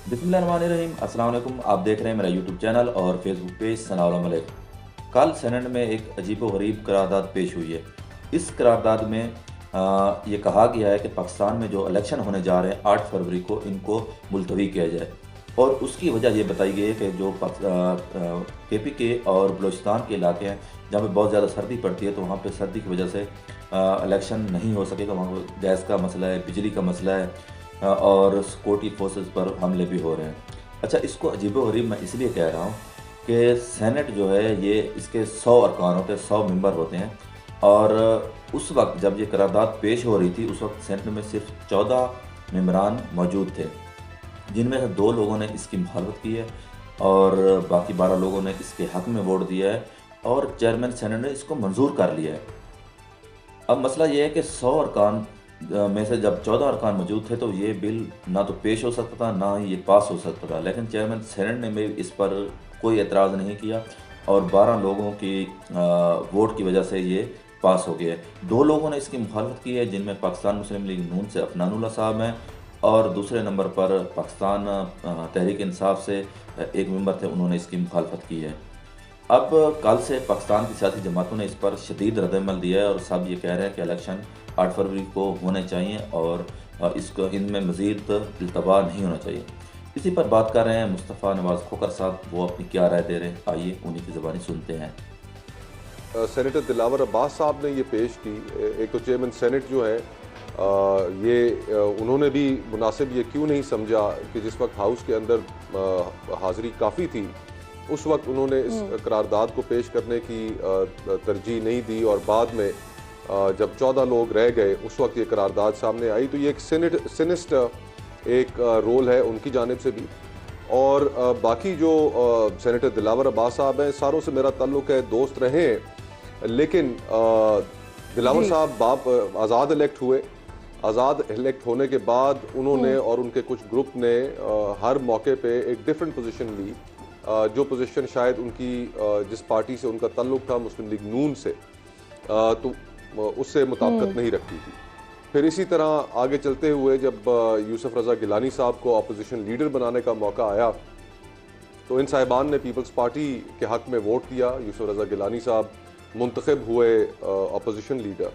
बिस्मिल्लाहिर्रहमानिर्रहीम। अस्सलाम वालेकुम। आप देख रहे हैं मेरा यूट्यूब चैनल और फेसबुक पेज सनाउल मलिक। कल सेनेट में एक अजीबो-गरीब करारदाद पेश हुई है। इस करारदाद में ये कहा गया है कि पाकिस्तान में जो इलेक्शन होने जा रहे हैं 8 फरवरी को, इनको मुलतवी किया जाए। और उसकी वजह ये बताई गई है कि जो केपीके और बलूचिस्तान के इलाके हैं जहाँ पे बहुत ज़्यादा सर्दी पड़ती है, तो वहाँ पे सर्दी की वजह से इलेक्शन नहीं हो सकेगा। वहाँ पे गैस का मसला है, बिजली का मसला है, और सिक्योरिटी फोर्सेस पर हमले भी हो रहे हैं। अच्छा, इसको अजीबो-गरीब मैं इसलिए कह रहा हूँ कि सेनेट जो है ये इसके 100 अरकान होते हैं, 100 मेंबर होते हैं। और उस वक्त जब ये करारदाद पेश हो रही थी, उस वक्त सेनेट में सिर्फ 14 मेंबरान मौजूद थे, जिनमें से 2 लोगों ने इसकी मुखालफत की है और बाकी 12 लोगों ने इसके हक में वोट दिया है और चेयरमैन सेनेट ने इसको मंजूर कर लिया है। अब मसला ये है कि 100 अरकान में से जब 14 अरकान मौजूद थे, तो ये बिल ना तो पेश हो सकता था, ना ही ये पास हो सकता था। लेकिन चेयरमैन सेनेट ने भी इस पर कोई एतराज़ नहीं किया और 12 लोगों की वोट की वजह से ये पास हो गया है। 2 लोगों ने इसकी मुखालफत की है, जिनमें पाकिस्तान मुस्लिम लीग नून से अफनानुल्लाह साहब हैं, और दूसरे नंबर पर पाकिस्तान तहरीक इंसाफ से एक मेंबर थे, उन्होंने इसकी मुखालफत की है। अब कल से पाकिस्तान की सियासी जमातों ने इस पर शदीद रद्द-ए-अमल दिया है और सब ये कह रहे हैं कि इलेक्शन 8 फरवरी को होने चाहिए और इसको इनमें मज़ीद इल्तवा नहीं होना चाहिए। इसी पर बात कर रहे हैं मुस्तफ़ा नवाज़ खोखर साहब, वो अपनी क्या राय दे रहे हैं, आइए उन्हीं की ज़बानी सुनते हैं। सेनेटर दिलावर अब्बास साहब ने ये पेश की। एक तो चेयरमैन सेनेट जो है उन्होंने भी मुनासिब ये क्यों नहीं समझा कि जिस वक्त हाउस के अंदर हाज़िरी काफ़ी थी, उस वक्त उन्होंने इस करारदाद को पेश करने की तरजीह नहीं दी, और बाद में जब 14 लोग रह गए उस वक्त ये करारदाद सामने आई। तो ये एक सिनिस्ट एक रोल है उनकी जानिब से भी। और बाकी जो सेनेटर दिलावर अब्बास साहब हैं, सारों से मेरा ताल्लुक़ है, दोस्त रहे हैं, लेकिन दिलावर साहब बाप आज़ाद इलेक्ट हुए। आज़ाद इलेक्ट होने के बाद उन्होंने और उनके कुछ ग्रुप ने हर मौके पे एक डिफरेंट पोजीशन ली, जो पोजीशन शायद उनकी जिस पार्टी से उनका ताल्लुक़ था मुस्लिम लीग नून से, तो उससे मुताबिकत नहीं रखती थी। फिर इसी तरह आगे चलते हुए जब यूसुफ रज़ा गिलानी साहब को अपोजिशन लीडर बनाने का मौका आया, तो इन साहिबान ने पीपल्स पार्टी के हक में वोट दिया। यूसुफ रज़ा गिलानी साहब मुंतखब हुए अपोजिशन लीडर।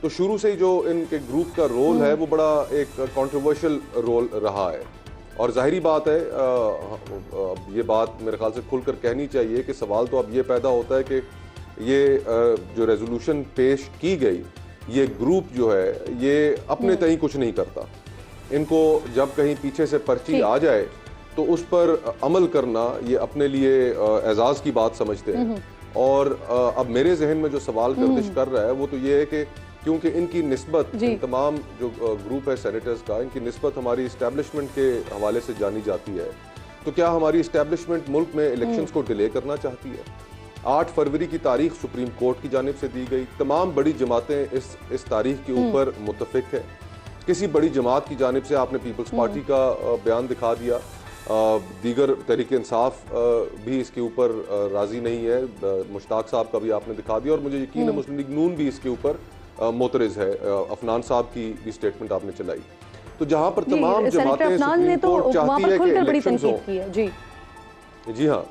तो शुरू से ही जो इनके ग्रुप का रोल है वो बड़ा एक कंट्रोवर्शियल रोल रहा है। और ज़ाहिरी बात है, ये बात मेरे ख्याल से खुलकर कहनी चाहिए कि सवाल तो अब ये पैदा होता है कि ये जो रेजोल्यूशन पेश की गई, ये ग्रुप जो है ये अपने तय कुछ नहीं करता। इनको जब कहीं पीछे से पर्ची आ जाए तो उस पर अमल करना ये अपने लिए एजाज़ की बात समझते हैं। और अब मेरे जहन में जो सवाल गर्दिश कर रहा है वो तो ये है कि क्योंकि इनकी निस्बत, इन तमाम जो ग्रुप है सेनेटर्स का, इनकी निस्बत हमारी इस्टेब्लिशमेंट के हवाले से जानी जाती है, तो क्या हमारी इस्टेब्लिशमेंट मुल्क में इलेक्शंस को डिले करना चाहती है? 8 फरवरी की तारीख सुप्रीम कोर्ट की जानिब से दी गई, तमाम बड़ी जमातें इस तारीख के ऊपर मुत्तफिक है। किसी बड़ी जमात की जानिब से आपने पीपल्स पार्टी का बयान दिखा दिया, दीगर तहरीक इंसाफ भी इसके ऊपर राज़ी नहीं है, मुश्ताक साहब का भी आपने दिखा दिया, और मुझे यकीन है मुस्लिम लीग नून भी इसके ऊपर मोतरज़ है। अफनान साहब की भी स्टेटमेंट आपने चलाई। तो जहाँ पर तमाम जमातें सुप्रीम कोर्ट चाहती है कि इलेक्शंस हो, जी हाँ,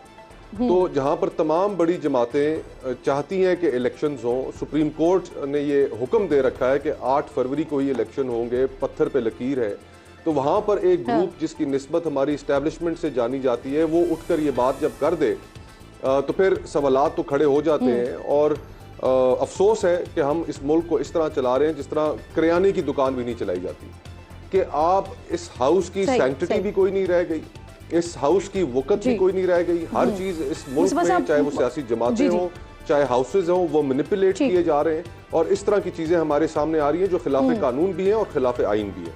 तो जहाँ पर तमाम बड़ी जमातें चाहती हैं कि इलेक्शंस हों, सुप्रीम कोर्ट ने ये हुक्म दे रखा है कि 8 फरवरी को ही इलेक्शन होंगे, पत्थर पे लकीर है, तो वहाँ पर एक ग्रुप जिसकी निस्बत हमारी इस्टेब्लिशमेंट से जानी जाती है, वो उठकर ये बात जब कर दे तो फिर सवालात तो खड़े हो जाते हैं। और अफसोस है कि हम इस मुल्क को इस तरह चला रहे हैं जिस तरह करियाने की दुकान भी नहीं चलाई जाती, कि आप इस हाउस की सैंक्टिटी भी कोई नहीं रह गई, इस हाउस की वक़्त भी कोई नहीं रह गई। हर चीज़ इस मुल्क में, चाहे वो सियासी जमातें हों, चाहे हाउसेज हों, वो मैनिपुलेट किए जा रहे हैं, और इस तरह की चीज़ें हमारे सामने आ रही हैं जो खिलाफ कानून भी हैं और खिलाफ आइन भी है।